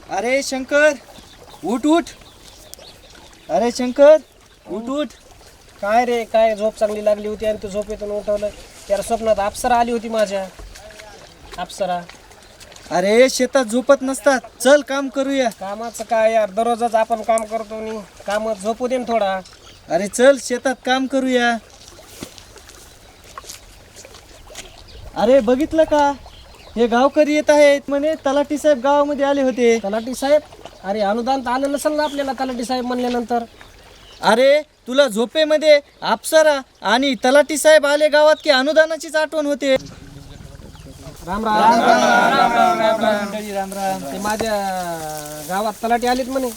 अरे शंकर उठ उठ. अरे शंकर उठ उठ. काय रे काय झोप चांगली लागली होती आणि तू झोपेतून उठवलं. त्याला स्वप्नात अप्सरा आली होती माझ्या. अप्सरा अरे शेतात झोपत नसतात. चल काम करूया. कामाचं काय यार, दररोजच आपण काम करतो नी कामात झोपू दे ना थोडा. अरे चल शेतात काम करूया. अरे बघितलं का, हे गावकरी येत आहेत म्हणे. तलाठी साहेब गावामध्ये आले होते. तलाठी साहेब? अरे अनुदान तर आलं नसेल ना आपल्याला तलाठी साहेब म्हणल्यानंतर. अरे तुला झोपेमध्ये अप्सरा आणि तलाठी साहेब आले गावात की अनुदानाचीच आठवण होते. राम राम राम राम. ते माझ्या गावात तलाठी आलेत म्हणे.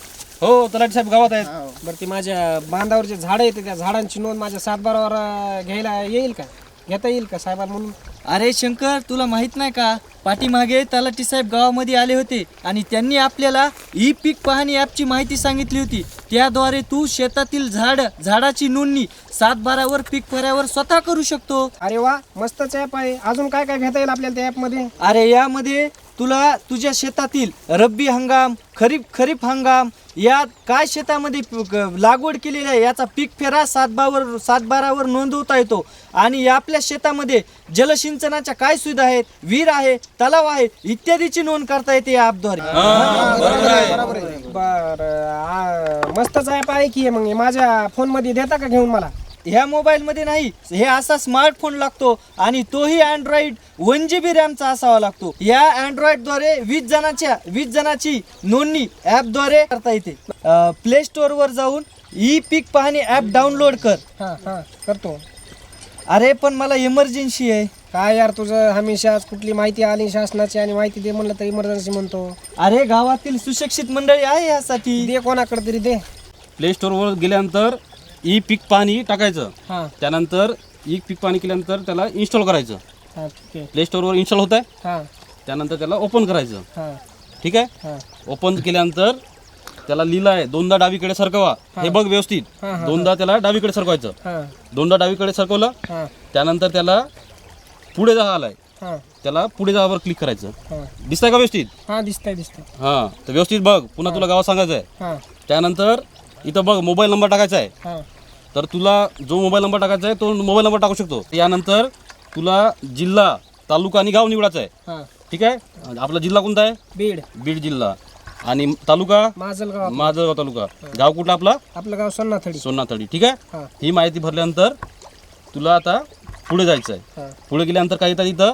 हो, तलाठी साहेब गावात आहेत. बरं, ते माझ्या बांधावर जे झाडं येते त्या झाडांची नोंद माझ्या 7/12 घ्यायला येईल का, घेता येईल का साहेबांना म्हणून? अरे शंकर तुला माहित नाही का, पाठीमागे तलाठी साहेब गावामध्ये आले होते आणि त्यांनी आपल्याला ई पीक पाहणी ॲपची माहिती सांगितली होती. त्याद्वारे तू शेतातील झाडाची नोंदणी 7/12 पीक पर्यावर स्वतः करू शकतो. अरे वा, मस्तच ॲप आहे. अजून काय काय घेता येईल आपल्याला त्या ॲपमध्ये? अरे यामध्ये तुला तुझ्या शेतातील रब्बी हंगाम, खरीप हंगाम, यात काय शेतामध्ये लागवड केलेली आहे याचा पीक फेरा 7/12 नोंदवता येतो. आणि आपल्या शेतामध्ये जलसिंचनाच्या काय सुविधा आहेत, विहीर आहे, तलाव आहे इत्यादीची नोंद करता येते या ॲपद्वारे. बरं, मस्तच ॲप आहे की. मग माझ्या फोनमध्ये देता का घेऊन मला? ह्या मोबाईलमध्ये नाही, हे असा स्मार्टफोन लागतो आणि तोही अँड्रॉइड 1 GB रॅमचा असावा लागतो. या अँड्रॉइडद्वारे 20 जणांची नोंदणी ॲपद्वारे करता येते. प्ले स्टोअरवर जाऊन ई पीक पाहणी ॲप डाउनलोड कर. हां हां, करतो. अरे पण मला इमर्जन्सी आहे. काय यार तुझं हमेशाच कुठली माहिती आली शासनाची आणि माहिती दे म्हणलं तर इमर्जन्सी म्हणतो. अरे गावातील सुशिक्षित मंडळी आहे यासाठी. दे कोणाकडे तरी दे. प्ले स्टोअरवर गेल्यानंतर ई पीक पाणी टाकायचं. हां त्यानंतर ई पीक पाणी केल्यानंतर त्याला इन्स्टॉल करायचं. हां ठीक आहे. प्ले स्टोअरवर इन्स्टॉल होत आहे. हां त्यानंतर त्याला ओपन करायचं. हां ठीक आहे. हां ओपन केल्यानंतर त्याला लिहिलं आहे 2दा डावीकडे सरकवा. हे बघ व्यवस्थित. हां, हां. 2दा त्याला डावीकडे सरकवायचं. हां 2दा डावीकडे सरकवलं. हां त्यानंतर त्याला पुढे जा आलाय, हां त्याला पुढे जावर क्लिक करायचं. हां दिसतंय का व्यवस्थित? हां, दिसतंय. हां, तर व्यवस्थित बघ. पुन्हा तुला गाव सांगायचं आहे. हां त्यानंतर इथं बघ मोबाईल नंबर टाकायचा आहे. हां तर तुला जो मोबाईल नंबर टाकायचा आहे तो मोबाईल नंबर टाकू शकतो. यानंतर तुला जिल्हा, तालुका आणि गाव निवडायचा आहे. हां ठीक आहे. आपला जिल्हा कोणता आहे? बीड. बीड जिल्हा. आणि तालुका माजलगाव. माझगाव तालुका. गाव कुठला आपला? आपलं गाव सोन्नाथडी. सोन्नाथडी. ठीक आहे. हां ही माहिती भरल्यानंतर तुला आता पुढे जायचं आहे. हां पुढे गेल्यानंतर काय येतं तिथं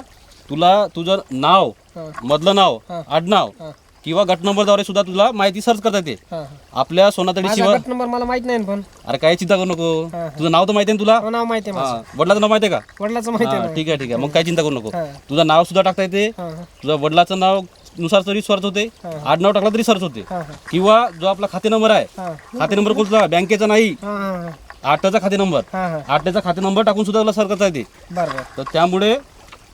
तुला तुझं नाव, हां मधलं नाव, हां. आडनाव हां किंवा गट नंबरद्वारे सुद्धा तुला माहिती सर्च करता येते. हां. आपल्या सोनातडी माझा शिवाय. गट नंबर मला माहित नाही ना पण. अरे काय चिंता करू नको. हां. तुझं नाव तर माहिती आहे ना तुला? हो, नाव माहिती आहे माझं. हां. वडिलाचं नाव माहिती आहे का? वडिलाचं माहिती आहे हां, ना. ठीक आहे ठीक आहे. मग काय चिंता करू नको. हां तुझं नाव सुद्धा टाकता येते. हां हां तुझं वडिलाचं नाव नुसार तरी सर्च होते. हां. आडनाव टाकला तरी सर्च होते. हां हां किंवा जो आपला खाते नंबर आहे, हां खाते नंबर कोणता? बँकेचा नाही, हां हां 8चा खाते नंबर. हां हां. 8चा खाते नंबर टाकून सुद्धा तुला सर्च करता येते. बरं बरं. तर त्यामुळे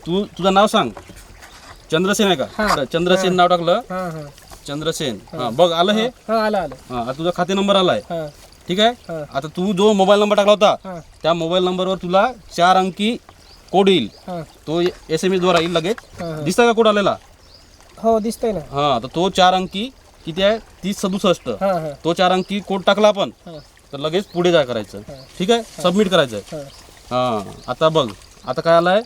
तू तुझं नाव सांग. चंद्रसेन आहे का? हां. तर चंद्रसेन नाव टाकलं. हां हां चंद्रसेन. हां बघ आलं हे. हां, आलं आलं. हां, आता तुझा खाते नंबर आलाय. हां ठीक आहे. हां आता तू जो मोबाईल नंबर टाकला होता हां त्या मोबाईल नंबरवर तुला 4 अंकी कोड येईल. हां तो SMS द्वारा येईल लगेच. हां. दिसतंय का कोड आलेला? हो दिसतंय ना. हां, तर तो 4 अंकी किती आहे? 3067. हां हां तो 4 अंकी कोड टाकला आपण हां तर लगेच पुढे जा करायचं. ठीक आहे. सबमिट करायचं आहे. हां हां, आता बघ आता काय आलाय.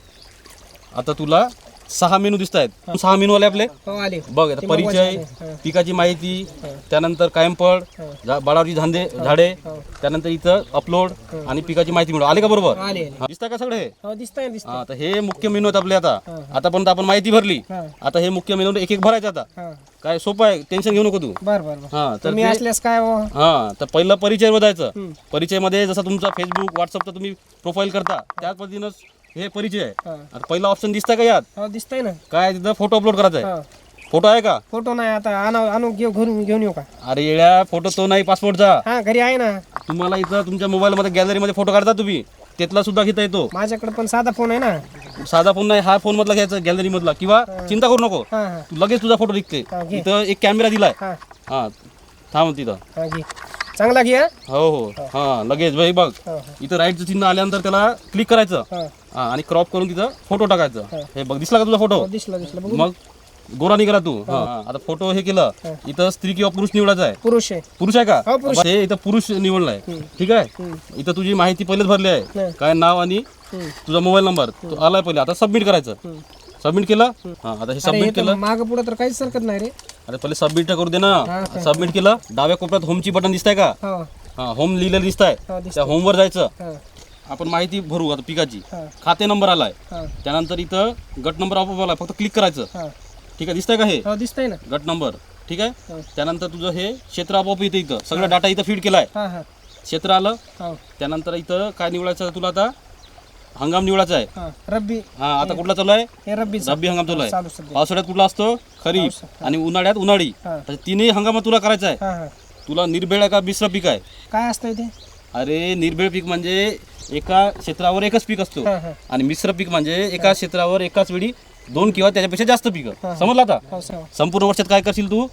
आता तुला 6 मेनू दिसत आहेत. 6 मेनू आले आपले. हो आले. बघ आता ते परिचय, मोबाईलचे आले. हां. पिकाची माहिती, हां. त्यानंतर कायमफळ, बाळावरची झाडे, हो. त्यानंतर इथं अपलोड आणि पिकाची माहिती मिळू. आले का बरोबर? आले आले. हां, दिसतं का सगळे? हो दिसतंय दिसतंय. हां, तर हे मुख्य मेनू आहेत आपले. आता हां. आतापर्यंत आपण माहिती भरली. हां आता हे मुख्य मेनू एक एक भरायचं. आता हां. काय सोपं आहे, टेन्शन घेऊ नको तू. बरं बरं बरं. हां, तर तुम्ही असल्यास काय हो? हां, तर पहिलं परिचय बघायचं. हं. परिचयमध्ये जसं तुमचा फेसबुक, व्हॉट्सअपचा तुम्ही प्रोफाईल करता त्याच पद्धतीनं हे परिचय आहे. हां. आता पहिला ऑप्शन दिसतंय का यात? हो दिसतंय ना. काय तिथं फोटो अपलोड करायचा आहे. हां. फोटो आहे का? फोटो नाही आता आणू घेऊन येऊ का? अरे येड्या, फोटो तो नाही पासपोर्टचा. हां घरी आहे ना. तुम्हाला इथं तुमच्या मोबाईलमध्ये गॅलरीमध्ये फोटो काढता तुम्ही, त्यातला सुद्धा घेता येतो. माझ्याकडे पण साधा फोन आहे ना. साधा फोन नाही, हा फोन मधला घ्यायचा गॅलरी मधला. किंवा चिंता करू नको, हां हां तू लगेच तुझा फोटो निघते. हां, घे. इथं एक कॅमेरा दिलाय. हां हां, थांब तिथं. हां घे. चांगला घे. हां हो हो. हां, लगेच भाई बघ. हां इथं राईटचं चिन्ह आल्यानंतर त्याला क्लिक करायचं. हां. हां, आणि क्रॉप करून तिथं फोटो टाकायचं. हां. हे बघ, दिसला का तुझा फोटो? हो दिसला बघू. मग गोरा निघाला तू हा आता फोटो हे केलं इथं स्त्री किंवा पुरुष निवडायचा आहे पुरुष आहे. पुरुष आहे का हो, पुरुष. हे इथं पुरुष निवडलाय ठीक आहे इथं तुझी माहिती पहिलेच भरली आहे काय नाव आणि तुझा मोबाईल नंबर तो आलाय पहिले आता सबमिट करायचं सबमिट केलं हा आता हे सबमिट केलं माग पुढे तर काहीच सरकत नाही रे. अरे पहिले सबमिट करू दे ना सबमिट केलं डाव्या कोपऱ्यात होमची बटन दिसतंय का हो हा होम लिहिलेलं दिसतंय हो, दिसतंय. त्या होमवर जायचं हा, आपण माहिती भरू आता पिकाची हा, खाते नंबर आलाय हा, त्यानंतर इथं गट नंबर आपोआप आलाय फक्त क्लिक करायचं हा. ठीक आहे दिसतंय का हे हो दिसतंय ना. गट नंबर ठीक आहे हा. त्यानंतर तुझं हे क्षेत्र आपोआप येते इथं सगळं डाटा इथं फीड केलाय हा हा क्षेत्र आलं हो त्यानंतर इथं काय निवडायचं आहे तुला आता हंगाम निवडायचा आहे हा. रब्बी हा आता कुठला चालू आहे हे रब्बी रब्बी हंगाम चालू आहे चालू सध्या. पावसाळ्यात कुठला असतो खरीप आणि उन्हाळ्यात उन्हाळी हा. अशा तिन्ही हंगामात तुला करायचं आहे हा हा तुला निर्भेळ आहे का मिश्र पीक आहे काय असतंय ते. अरे निर्भेळ पीक म्हणजे एका क्षेत्रावर एकच पीक असतो हा हा आणि मिश्र पीक म्हणजे एका क्षेत्रावर एकाच वेळी 2 किंवा त्याच्यापेक्षा जास्त पीक समजलं आता हो सर. संपूर्ण वर्षात काय करशील तू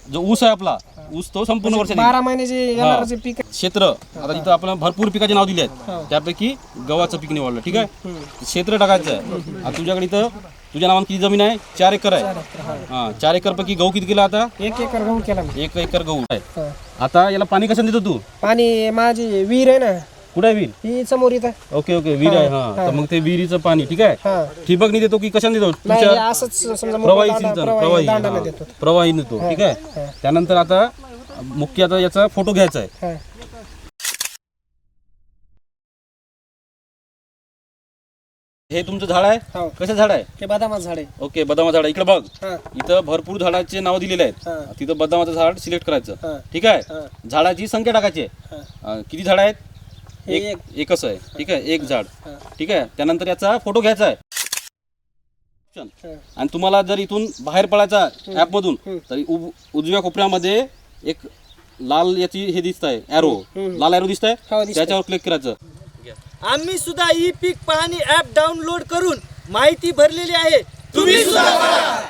जो ऊस आहे आपला ऊस तो संपूर्ण वर्षात येईल. 12 महिने जे येणारं जे पीक आहे. क्षेत्र आता इथं आपल्याला भरपूर पिकाचे नाव दिले आहेत त्यापैकी गव्हाचं पीक निवडलं ठीक आहे क्षेत्र टाकायचं आहे आता तुझ्याकडे इथं तुझ्या नावाने किती जमीन आहे 4 एकर आहे हा 4 एकर पैकी गहू किती केला आता 1 एकर गहू केला मी. 1 एकर गहू आहे हा. आता याला पाणी कसं देतो तू पाणी माझी विहीर आहे ना कुठे आहे विहीर ही समोर इथं. ओके ओके विहीर आहे हा तर मग ते विहिरीचं पाणी ठीक आहे हा ठिबक नाही देतो की कशाने देतो नाही तुमच्या असंच समजा मोकळं प्रवाही दांडा- सिंचन प्रवाही प्रवाही दांडाने हा, देतो. प्रवाही देतो ठीक आहे त्यानंतर आता मुख्य आता याचा फोटो घ्यायचा आहे हा. हे तुमचं झाड आहे हो. कसं झाड आहे हे बदामाचं झाड आहे. ओके बदामा झाड आहे. इकडे बघ हा इथं भरपूर झाडाचे नाव दिलेले आहेत हा. तिथं बदामाचं झाड सिलेक्ट करायचं हा. ठीक आहे हा. झाडाची संख्या टाकायची आहे. हा. किती झाड आहेत हे एकच आहे ठीक आहे एक झाड हा. ठीक आहे त्यानंतर याचा फोटो घ्यायचा आहे हा. आणि तुम्हाला जर इथून बाहेर पडायचा ऍप मधून तर उजव्या कोपऱ्यामध्ये एक लाल याची हे दिसत आहे ॲरो लाल ॲरो दिसत हो, आहे दिसतंय. त्याच्यावर क्लिक करायचं आम्ही सुद्धा ई पीक पाहणी ऍप डाउनलोड करून माहिती भरलेली आहे तुम्ही सुद्धा भरा.